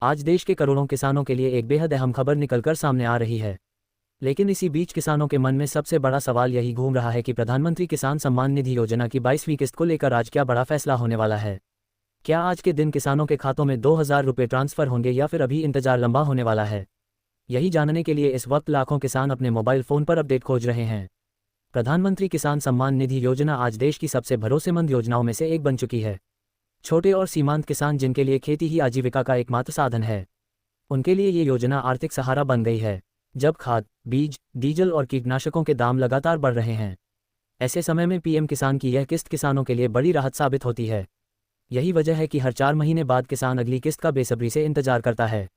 आज देश के करोड़ों किसानों के लिए एक बेहद अहम खबर निकलकर सामने आ रही है। लेकिन इसी बीच किसानों के मन में सबसे बड़ा सवाल यही घूम रहा है कि प्रधानमंत्री किसान सम्मान निधि योजना की 22वीं किस्त को लेकर आज क्या बड़ा फैसला होने वाला है। क्या आज के दिन किसानों के खातों में 2,000 रुपये ट्रांसफर होंगे या फिर अभी इंतजार लंबा होने वाला है। यही जानने के लिए इस वक्त लाखों किसान अपने मोबाइल फ़ोन पर अपडेट खोज रहे हैं। प्रधानमंत्री किसान सम्मान निधि योजना आज देश की सबसे भरोसेमंद योजनाओं में से एक बन चुकी है। छोटे और सीमांत किसान जिनके लिए खेती ही आजीविका का एकमात्र साधन है, उनके लिए ये योजना आर्थिक सहारा बन गई है। जब खाद, बीज, डीजल और कीटनाशकों के दाम लगातार बढ़ रहे हैं, ऐसे समय में पीएम किसान की यह किस्त किसानों के लिए बड़ी राहत साबित होती है। यही वजह है कि हर 4 महीने बाद किसान अगली किस्त का बेसब्री से इंतजार करता है।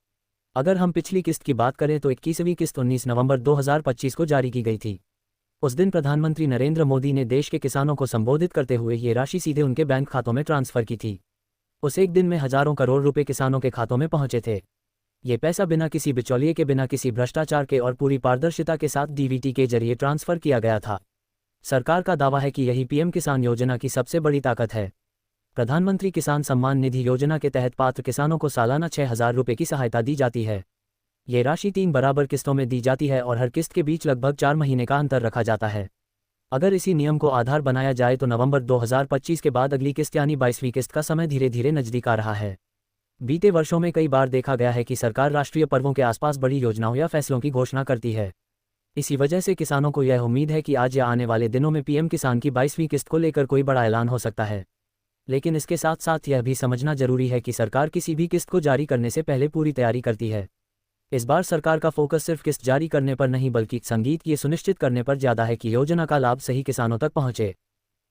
अगर हम पिछली किस्त की बात करें तो 21वीं किस्त 19 नवंबर 2025 को जारी की गई थी। उस दिन प्रधानमंत्री नरेंद्र मोदी ने देश के किसानों को संबोधित करते हुए ये राशि सीधे उनके बैंक खातों में ट्रांसफर की थी। उस एक दिन में हजारों करोड़ रुपए किसानों के खातों में पहुंचे थे। ये पैसा बिना किसी बिचौलिए के, बिना किसी भ्रष्टाचार के और पूरी पारदर्शिता के साथ डीबीटी के जरिए ट्रांसफर किया गया था। सरकार का दावा है कि यही पीएम किसान योजना की सबसे बड़ी ताकत है। प्रधानमंत्री किसान सम्मान निधि योजना के तहत पात्र किसानों को सालाना 6,000 रुपये की सहायता दी जाती है। ये राशि 3 बराबर किस्तों में दी जाती है और हर किस्त के बीच लगभग 4 महीने का अंतर रखा जाता है। अगर इसी नियम को आधार बनाया जाए तो नवंबर 2025 के बाद अगली किस्त यानी 22वीं किस्त का समय धीरे धीरे नजदीक आ रहा है। बीते वर्षों में कई बार देखा गया है कि सरकार राष्ट्रीय पर्वों के आसपास बड़ी योजनाओं या फैसलों की घोषणा करती है। इसी वजह से किसानों को यह उम्मीद है कि आज या आने वाले दिनों में पीएम किसान की 22वीं किस्त को लेकर कोई बड़ा ऐलान हो सकता है। लेकिन इसके साथ साथ यह भी समझना जरूरी है कि सरकार किसी भी किस्त को जारी करने से पहले पूरी तैयारी करती है। इस बार सरकार का फोकस सिर्फ किस्त जारी करने पर नहीं बल्कि संगीत ये सुनिश्चित करने पर ज़्यादा है कि योजना का लाभ सही किसानों तक पहुंचे।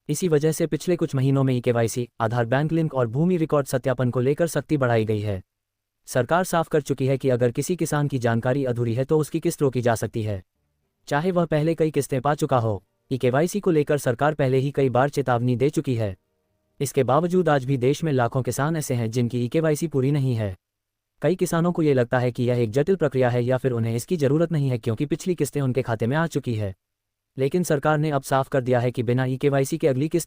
इसी वजह से पिछले कुछ महीनों में ईकेवाईसी, आधार, बैंक लिंक और भूमि रिकॉर्ड सत्यापन को लेकर सख्ती बढ़ाई गई है। सरकार साफ कर चुकी है कि अगर किसी किसान की जानकारी अधूरी है तो उसकी किस्त रोकी जा सकती है, चाहे वह पहले कई किस्तें पा चुका हो। ईकेवाईसी को लेकर सरकार पहले ही कई बार चेतावनी दे चुकी है। इसके बावजूद आज भी देश में लाखों किसान ऐसे हैं जिनकी ईकेवाईसी पूरी नहीं है। कई किसानों को ये लगता है कि यह एक जटिल प्रक्रिया है या फिर उन्हें इसकी ज़रूरत नहीं है क्योंकि पिछली किस्तें उनके खाते में आ चुकी है। लेकिन सरकार ने अब साफ कर दिया है कि बिना ईकेवाईसी के अगली किस्त